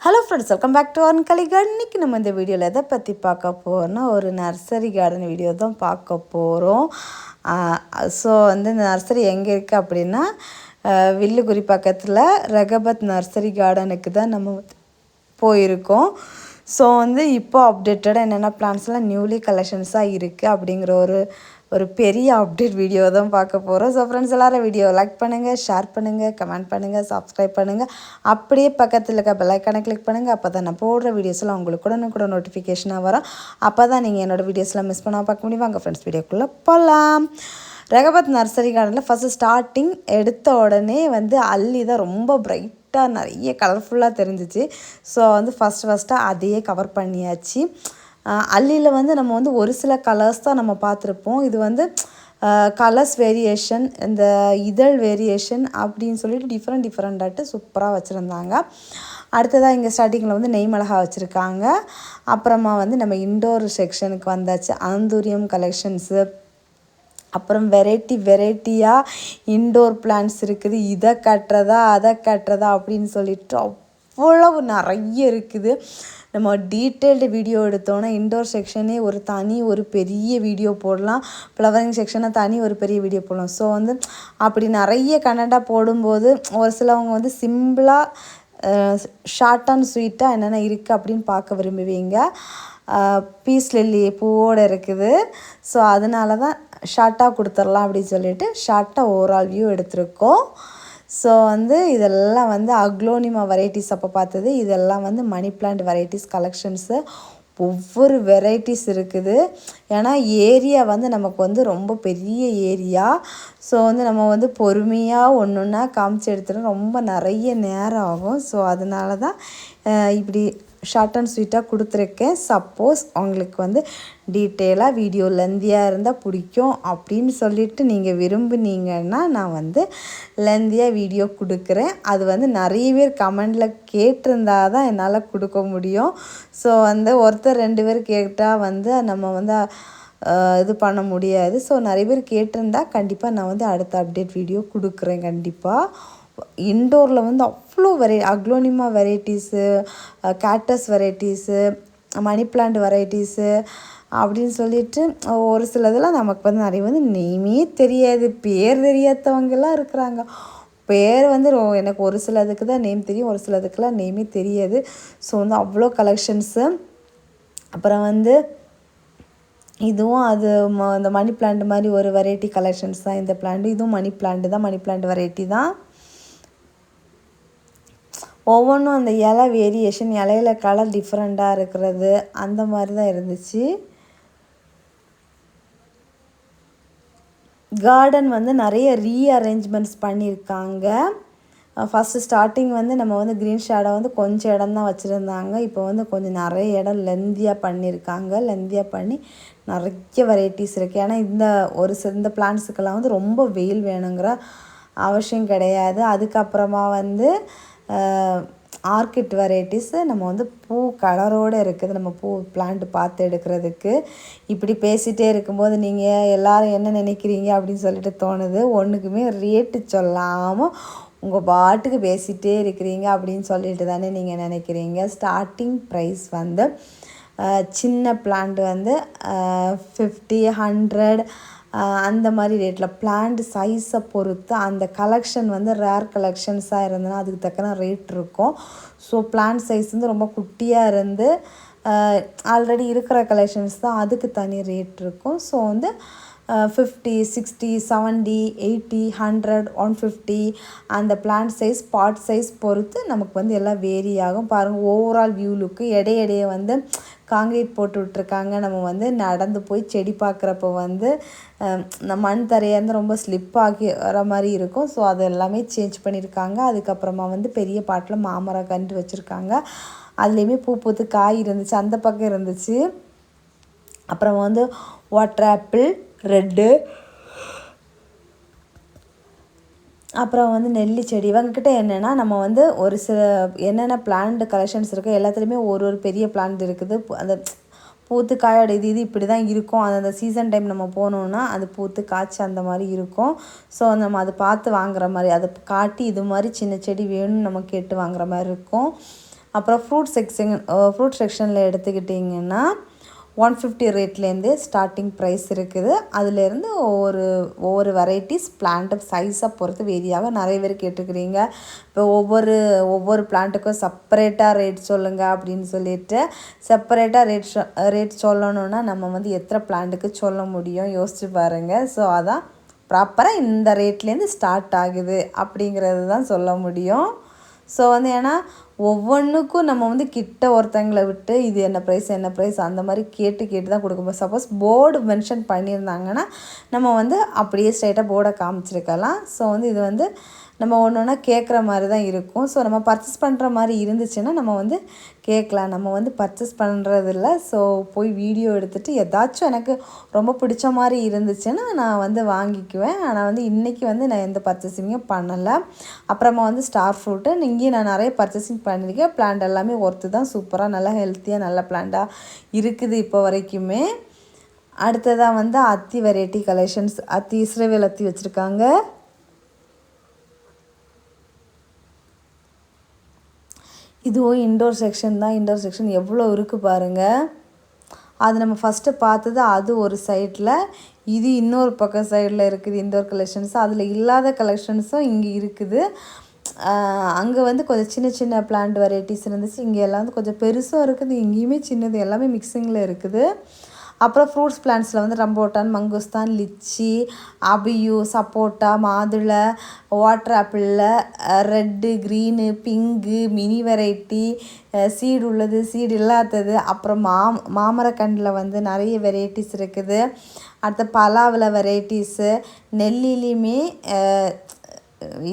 Hello friends, welcome back to அன்கலி garden. இன்றைக்கி நம்ம இந்த வீடியோவில் எதை பற்றி பார்க்க போகிறோம்னா, ஒரு நர்சரி கார்டன் வீடியோ தான் பார்க்க போகிறோம். ஸோ இந்த நர்சரி எங்கே இருக்குது அப்படின்னா, வில்லுக்குரி பக்கத்தில் ரகபத் நர்சரி கார்டனுக்கு தான் நம்ம போயிருக்கோம். ஸோ இப்போ அப்டேட்டடாக என்னென்ன பிளான்ஸ்லாம் நியூலி கலெக்ஷன்ஸாக இருக்குது அப்படிங்கிற ஒரு பெரிய அப்டேட் வீடியோ தான் பார்க்க போகிறோம். ஸோ ஃப்ரெண்ட்ஸ், எல்லோரும் வீடியோ லைக் பண்ணுங்கள், ஷேர் பண்ணுங்கள், கமெண்ட் பண்ணுங்கள், சப்ஸ்கிரைப் பண்ணுங்கள். அப்படியே பக்கத்தில் இருக்க பெல் ஐக்கானை கிளிக் பண்ணுங்கள். அப்போ தான் நான் போடுற வீடியோஸ்லாம் உங்களுக்கு கூட நோட்டிஃபிகேஷனாக வரும். அப்போ தான் நீங்கள் என்னோடய வீடியோஸ்லாம் மிஸ் பண்ணால் பார்க்க முடியும். வாங்க ஃப்ரெண்ட்ஸ், வீடியோக்குள்ளே போகலாம். ரகபத் நர்சரி கார்டனில் ஃபஸ்ட்டு ஸ்டார்டிங் எடுத்த உடனே அல்லி தான் ரொம்ப பிரைட்டாக நிறைய கலர்ஃபுல்லாக தெரிஞ்சிச்சு. ஸோ ஃபஸ்ட்டாக அதையே கவர் பண்ணியாச்சு. அல்லியில் நம்ம ஒரு சில கலர்ஸ் தான் நம்ம பார்த்துருப்போம். இது கலர்ஸ் வேரியேஷன், இந்த இதழ் வேரியேஷன் அப்படின்னு சொல்லிட்டு டிஃப்ரெண்ட்டாட்டு சூப்பராக வச்சுருந்தாங்க. அடுத்ததாக இங்கே ஸ்டார்டிங்கில் நெய் மிளகா வச்சுருக்காங்க. அப்புறமா நம்ம இன்டோர் செக்ஷனுக்கு வந்தாச்சு. ஆந்தூரியம் கலெக்ஷன்ஸு, அப்புறம் வெரைட்டியாக இன்டோர் பிளான்ட்ஸ் இருக்குது. இதை கட்டுறதா அதை கட்டுறதா அப்படின்னு சொல்லிட்டு அவ்வளவு நிறைய இருக்குது. நம்ம டீட்டெயில்டு வீடியோ எடுத்தோன்னா இன்டோர் செக்ஷனே ஒரு பெரிய வீடியோ போடலாம். ஃப்ளவரிங் செக்ஷனை ஒரு பெரிய வீடியோ போடலாம். ஸோ அப்படி நிறைய கண்டென்ட்டாக போடும்போது ஒரு சிலவங்க சிம்பிளாக ஷார்ட் அண்ட் ஸ்வீட்டாக என்னென்ன இருக்குது அப்படின்னு பார்க்க விரும்புவீங்க. பீஸ் லில்லி பூவோடு இருக்குது. ஸோ அதனால தான் ஷார்ட்டாக கொடுத்துடலாம் அப்படின்னு சொல்லிட்டு ஷார்ட்டாக ஓவரால் வியூ எடுத்திருக்கோம். ஸோ இதெல்லாம் அக்லோனிமா வெரைட்டிஸ் அப்போ பார்த்தது. இதெல்லாம் மணி பிளான்ட் வெரைட்டிஸ் கலெக்ஷன்ஸு. ஒவ்வொரு வெரைட்டிஸ் இருக்குது. ஏன்னா ஏரியா நமக்கு ரொம்ப பெரிய ஏரியா. ஸோ நம்ம பொறுமையாக ஒன்றா காமிச்சு எடுத்துகிட்டு ரொம்ப நிறைய நேரம் ஆகும். ஸோ அதனால தான் இப்படி ஷார்ட் அண்ட் ஸ்வீட்டாக கொடுத்துருக்கேன். சப்போஸ் உங்களுக்கு டீட்டெயிலாக வீடியோ லெந்தியாக இருந்தால் பிடிக்கும் அப்படின்னு சொல்லிட்டு நீங்கள் விரும்புனீங்கன்னா நான் லெந்தியாக வீடியோ கொடுக்குறேன். அது நிறைய பேர் கமெண்டில் கேட்டிருந்தா தான் என்னால் கொடுக்க முடியும். ஸோ ஒருத்தர் 2 பேர் கேட்டால் நம்ம இது பண்ண முடியாது. ஸோ நிறைய பேர் கேட்டிருந்தா கண்டிப்பாக நான் அடுத்த அப்டேட் வீடியோ கொடுக்குறேன் கண்டிப்பாக. இன்டோரில் அவ்வளோ aglaonema varieties, cactus varieties, money plant varieties அப்படின்னு சொல்லிட்டு ஒரு சிலதெல்லாம் நமக்கு நிறைய நேமே தெரியாது, பேர் தெரியாதவங்கெல்லாம் இருக்கிறாங்க. பேர் எனக்கு ஒரு சிலதுக்கு தான் நேம் தெரியும், ஒரு சிலதுக்கெல்லாம் நேமே தெரியாது. ஸோ அவ்வளோ கலெக்ஷன்ஸு. அப்புறம் இதுவும் இந்த மணி பிளான்ட் மாதிரி ஒரு வெரைட்டி கலெக்ஷன்ஸ் தான் இந்த பிளான்ட். இதுவும் மணி பிளான்ட் தான், மணி பிளான்ட் வெரைட்டி தான். ஒவ்வொன்றும் அந்த இலை வேரியேஷன், இலையில கலர் டிஃப்ரெண்ட்டாக இருக்கிறது அந்த மாதிரி தான் இருந்துச்சு. கார்டன் நிறைய ரீஅரேஞ்ச்மெண்ட்ஸ் பண்ணியிருக்காங்க. ஃபஸ்ட்டு ஸ்டார்டிங் நம்ம க்ரீன் ஷேடோ கொஞ்சம் இடம் தான் வச்சுருந்தாங்க. இப்போ கொஞ்சம் நிறைய இடம் லெந்தியாக பண்ணியிருக்காங்க. லெந்தியாக பண்ணி நிறைய வெரைட்டிஸ் இருக்குது. ஏன்னா இந்த பிளான்ட்ஸுக்கெல்லாம் ரொம்ப வெயில் வேணுங்கிற அவசியம் கிடையாது. அதுக்கப்புறமா ஆர்கிட் வெரைட்டிஸு நம்ம பூ கலரோடு இருக்குது. நம்ம பூ பிளான்ட் பார்த்து எடுக்கிறதுக்கு இப்படி பேசிகிட்டே இருக்கும்போது நீங்கள் எல்லோரும் என்ன நினைக்கிறீங்க அப்படின்னு சொல்லிட்டு தோணுது. ஒன்றுக்குமே ரேட்டு சொல்லாமல் உங்கள் பாட்டுக்கு பேசிகிட்டே இருக்கிறீங்க அப்படின்னு சொல்லிட்டு தானே நீங்கள் நினைக்கிறீங்க. ஸ்டார்டிங் ப்ரைஸ் சின்ன பிளான்ட் 50, 100 அந்த மாதிரி ரேட்டில் பிளான்ட் சைஸை பொறுத்து அந்த கலெக்ஷன் ரேர் கலெக்ஷன்ஸாக இருந்ததுன்னா அதுக்கு தக்கன ரேட் இருக்கும். ஸோ பிளான்ட் சைஸ் ரொம்ப குட்டியாக இருந்து ஆல்ரெடி இருக்கிற கலெக்ஷன்ஸ் தான் அதுக்கு தனி ரேட் இருக்கும். ஸோ 50, 60, 70, 80, 100, 150 அந்த பிளான்ட் சைஸ் பாட் சைஸ் பொறுத்து நமக்கு எல்லாம் வேரி ஆகும். பாருங்கள், ஓவரால் வியூ லுக்கு இடையிடையே காங்கிரீட் போட்டு விட்ருக்காங்க. நம்ம நடந்து போய் செடி பார்க்குறப்போ இந்த மண் தரையாக ரொம்ப ஸ்லிப் ஆகிற மாதிரி இருக்கும். ஸோ அது எல்லாமே சேஞ்ச் பண்ணியிருக்காங்க. அதுக்கப்புறமா பெரிய பாட்டில் மாமரம் கன்று வச்சுருக்காங்க. அதுலேயுமே பூ பூத்து காய் இருந்துச்சு, அந்த பக்கம் இருந்துச்சு. அப்புறம் வாட்டர் ஆப்பிள் ரெட்டு, அப்புறம் நெல்லி செடி. இவங்கக்கிட்ட என்னென்னா நம்ம ஒரு சில என்னென்ன பிளான்ட் கலெக்ஷன்ஸ் இருக்குது எல்லாத்துலேயுமே ஒரு பெரிய பிளான்ட் இருக்குது. அந்த பூத்து காயோட இது இப்படி தான் இருக்கும். அந்த சீசன் டைம் நம்ம போனோன்னா அது பூத்து காய்ச்சி அந்த மாதிரி இருக்கும். ஸோ நம்ம அதை பார்த்து வாங்குற மாதிரி, அதை காட்டி இது மாதிரி சின்ன செடி வேணும்னு நம்ம கேட்டு வாங்குற மாதிரி இருக்கும். அப்புறம் ஃப்ரூட் செக்ஷனில் எடுத்துக்கிட்டிங்கன்னா 150 ரேட்லேருந்தே ஸ்டார்டிங் ப்ரைஸ் இருக்குது. அதுலேருந்து ஒவ்வொரு வெரைட்டிஸ் பிளான்ட்டு சைஸை பொறுத்து வேரியாக நிறைய பேர் கேட்டுக்கிறீங்க. இப்போ ஒவ்வொரு பிளான்ட்டுக்கும் செப்பரேட்டாக ரேட் சொல்லுங்கள் அப்படின்னு சொல்லிட்டு செப்பரேட்டாக ரேட் சொல்லணுன்னா நம்ம வந்து எத்தனை பிளான்ட்டுக்கு சொல்ல முடியும் யோசிச்சு பாருங்கள். ஸோ அதான் ப்ராப்பராக இந்த ரேட்லேருந்து ஸ்டார்ட் ஆகுது அப்படிங்கிறது தான் சொல்ல முடியும். ஸோ வந்து ஏன்னா ஒவ்வொன்றுக்கும் நம்ம வந்து கிட்ட ஒருத்தங்களை விட்டு இது என்ன ப்ரைஸ் அந்த மாதிரி கேட்டு தான் கொடுக்கும்போது சப்போஸ் போர்டு மென்ஷன் பண்ணியிருந்தாங்கன்னா நம்ம வந்து அப்படியே ஸ்ட்ரைட்டாக போர்டை காமிச்சிருக்கலாம். ஸோ வந்து இது வந்து நம்ம ஒன்று ஒன்றா கேட்குற மாதிரி தான் இருக்கும். ஸோ நம்ம பர்ச்சேஸ் பண்ணுற மாதிரி இருந்துச்சுன்னா நம்ம வந்து கேட்கலாம். நம்ம வந்து பர்ச்சேஸ் பண்ணுறதில்ல. ஸோ போய் வீடியோ எடுத்துகிட்டு ஏதாச்சும் எனக்கு ரொம்ப பிடிச்ச மாதிரி இருந்துச்சுன்னா நான் வந்து வாங்கிக்குவேன். ஆனால் வந்து இன்றைக்கி வந்து நான் எந்த பர்ச்சேஸிங்கும் பண்ணலை. அப்புறமா வந்து ஸ்டார் ஃப்ரூட்டு இங்கேயும் நான் நிறைய பர்ச்சேசிங் பண்ணியிருக்கேன். பிளான்ட் எல்லாமே ஒர்த்து தான், சூப்பராக நல்லா ஹெல்த்தியாக நல்ல பிளான்ட்டாக இருக்குது இப்போ வரைக்குமே. அடுத்ததாக வந்து அத்தி வெரைட்டி கலெக்ஷன்ஸ், இஸ்ரவேல் அத்தி வச்சுருக்காங்க. இதுவும் இன்டோர் செக்ஷன் தான். இன்டோர் செக்ஷன் எவ்வளோ இருக்குது பாருங்கள். அது நம்ம ஃபஸ்ட்டு பார்த்தது அது ஒரு சைடில், இது இன்னொரு பக்கம் சைடில் இருக்குது இன்டோர் கலெக்ஷன்ஸ். அதில் இல்லாத கலெக்ஷன்ஸும் இங்கே இருக்குது. அங்கே வந்து கொஞ்சம் சின்ன சின்ன பிளான்ட் வெரைட்டிஸ் இருந்துச்சு. இங்கே எல்லாம் வந்து கொஞ்சம் பெருசும் இருக்குது, இங்கேயுமே சின்னது, எல்லாமே மிக்சிங்கில் இருக்குது. அப்புறம் ஃப்ரூட்ஸ் பிளான்ட்ஸில் வந்து ரம்போட்டான், மங்குஸ்தான், லிச்சி, அபியு, சப்போட்டா, மாதுளை, வாட்டர் ஆப்பிளில் red, green, pink, mini variety, seed உள்ளது, சீடு இல்லாதது. அப்புறம் மாமரக்கண்டில் வந்து நிறைய வெரைட்டிஸ் இருக்குது. அடுத்த பலாவில் வெரைட்டிஸு, நெல்லிலையுமே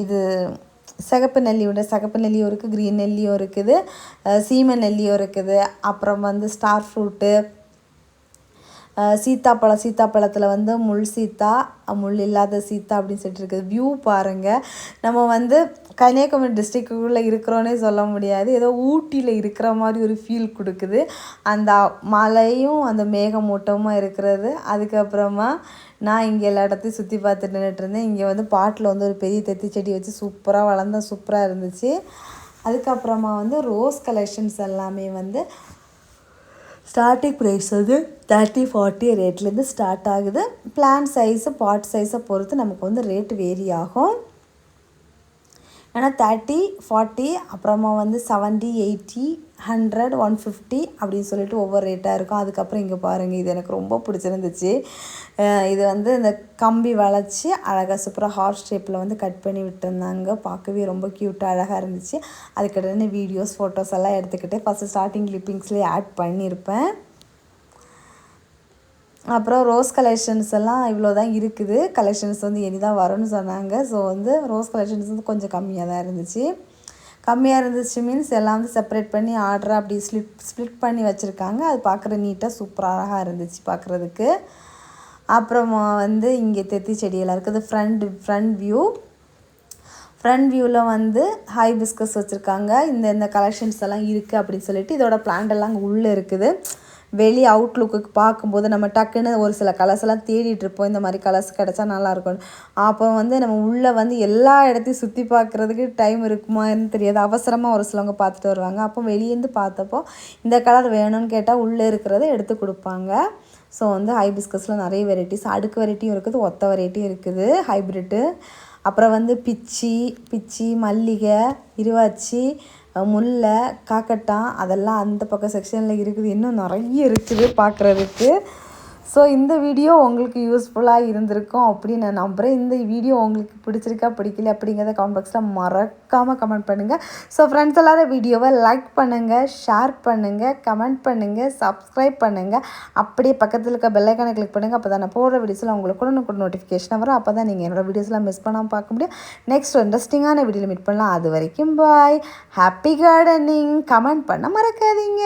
இது சிகப்பு நெல்லியும் இருக்குது, க்ரீன் நெல்லியும் இருக்குது, சீமை நெல்லியும் இருக்குது. அப்புறம் வந்து ஸ்டார் ஃப்ரூட்டு, சீத்தாப்பழத்தில் வந்து முள் இல்லாத சீத்தா அப்படின்னு சொல்லிட்டு இருக்குது. வியூ பாருங்கள். நம்ம வந்து கன்னியாகுமரி டிஸ்ட்ரிக்குள்ளே இருக்கிறோன்னே சொல்ல முடியாது, ஏதோ ஊட்டியில் இருக்கிற மாதிரி ஒரு ஃபீல் கொடுக்குது. அந்த மலையும் அந்த மேகமூட்டமாக இருக்கிறது. அதுக்கப்புறமா நான் இங்கே எல்லா இடத்தையும் சுற்றி பார்த்துட்டு நின்றுட்டுருந்தேன். இங்கே வந்து பாட்டில் வந்து ஒரு பெரிய தெத்தி செடி வச்சு சூப்பராக சூப்பராக இருந்துச்சு. அதுக்கப்புறமா வந்து ரோஸ் கலெக்ஷன்ஸ் எல்லாமே வந்து ஸ்டார்டிங் ப்ரைஸ் வந்து 30-40 ரேட்லேருந்து ஸ்டார்ட் ஆகுது. பிளான்ட் சைஸு பாட் சைஸை பொறுத்து நமக்கு வந்து ரேட் வேரி ஆகும். ஏன்னா 30-40 அப்புறமா வந்து 70-80 100 150 அப்படின்னு சொல்லிட்டு ஒவ்வொரு ரேட்டாக இருக்கும். அதுக்கப்புறம் இங்கே பாருங்கள், இது எனக்கு ரொம்ப பிடிச்சிருந்துச்சு. இது வந்து இந்த கம்பி வளைச்சி அழகாக சூப்பராக ஹார்ட் ஷேப்பில் வந்து கட் பண்ணி விட்டுருந்தாங்க. பார்க்கவே ரொம்ப க்யூட்டாக அழகாக இருந்துச்சு. அதுக்கிட்ட வீடியோஸ் ஃபோட்டோஸ் எல்லாம் எடுத்துக்கிட்டு ஃபஸ்ட்டு ஸ்டார்டிங் கிளிப்பிங்ஸ்லேயே ஆட் பண்ணியிருப்பேன். அப்புறம் ரோஸ் கலெக்ஷன்ஸ் எல்லாம் இவ்வளோ தான் இருக்குது. கலெக்ஷன்ஸ் வந்து இனி தான் வரும்னு சொன்னாங்க. ஸோ வந்து ரோஸ் கலெக்ஷன்ஸ் வந்து கொஞ்சம் கம்மியாக தான் இருந்துச்சு. மீன்ஸ் எல்லாம் வந்து செப்பரேட் பண்ணி ஆர்டராக அப்படி ஸ்ப்ளிட் பண்ணி வச்சுருக்காங்க. அது பார்க்குற நீட்டாக சூப்பராக அழகாக இருந்துச்சு பார்க்குறதுக்கு. அப்புறமா வந்து இங்கே தெத்தி செடியெல்லாம் இருக்குது. ஃப்ரண்ட் வியூவில் வந்து ஹைபிஸ்கஸ் வச்சுருக்காங்க. இந்த கலெக்ஷன்ஸ் எல்லாம் இருக்குது அப்படின்னு சொல்லிட்டு இதோட பிளான்ட் எல்லாம் அங்கே உள்ளே இருக்குது. வெளி அவுட்லுக்கு பார்க்கும்போது நம்ம டக்குன்னு ஒரு சில கலர்ஸ் எல்லாம் தேடிட்டுருப்போம், இந்த மாதிரி கலர்ஸ் கிடச்சா நல்லாயிருக்கும். அப்போ வந்து நம்ம உள்ளே வந்து எல்லா இடத்தையும் சுற்றி பார்க்குறதுக்கு டைம் இருக்குமான்னு தெரியாது. அவசரமாக ஒரு சிலவங்க பார்த்துட்டு வருவாங்க. அப்போ வெளியேருந்து பார்த்தப்போ இந்த கலர் வேணும்னு கேட்டால் உள்ளே இருக்கிறத எடுத்து கொடுப்பாங்க. ஸோ வந்து ஹைபிஸ்கஸில் நிறைய வெரைட்டிஸ், அடுக்கு வெரைட்டியும் இருக்குது, ஒத்த வெரைட்டியும் இருக்குது, ஹைப்ரிட்டு. அப்புறம் வந்து பிச்சி, மல்லிகை, இருவாச்சி, முல்லை, காக்கட்டான் அதெல்லாம் அந்த பக்கம் செக்ஷனில் இருக்குது. இன்னும் நிறைய இருக்குது பார்க்குறதுக்கு. ஸோ இந்த வீடியோ உங்களுக்கு யூஸ்ஃபுல்லாக இருந்திருக்கும் அப்படின்னு நான் நம்புகிறேன். இந்த வீடியோ உங்களுக்கு பிடிச்சிருக்கா பிடிக்கல அப்படிங்கிறத கமெண்ட் பாக்ஸில் மறக்காமல் கமெண்ட் பண்ணுங்கள். ஸோ ஃப்ரெண்ட்ஸ் எல்லாரும் வீடியோவை லைக் பண்ணுங்கள், ஷேர் பண்ணுங்கள், கமெண்ட் பண்ணுங்கள், சப்ஸ்கிரைப் பண்ணுங்கள். அப்படியே பக்கத்தில் இருக்க பெல் ஐக்கானை கிளிக் பண்ணுங்கள். அப்போ தான் நான் போடுற வீடியோஸில் உங்களுக்கு கூட நோட்டிஃபிகேஷன் வரும். அப்போ தான் நீங்கள் என்னோடய வீடியோஸ்லாம் மிஸ் பண்ணாமல் பார்க்க முடியும். நெக்ஸ்ட் இன்ட்ரெஸ்டிங்கான வீடியோவில் மீட் பண்ணலாம். அது வரைக்கும் பாய். Happy gardening. கமெண்ட் பண்ண மறக்காதீங்க.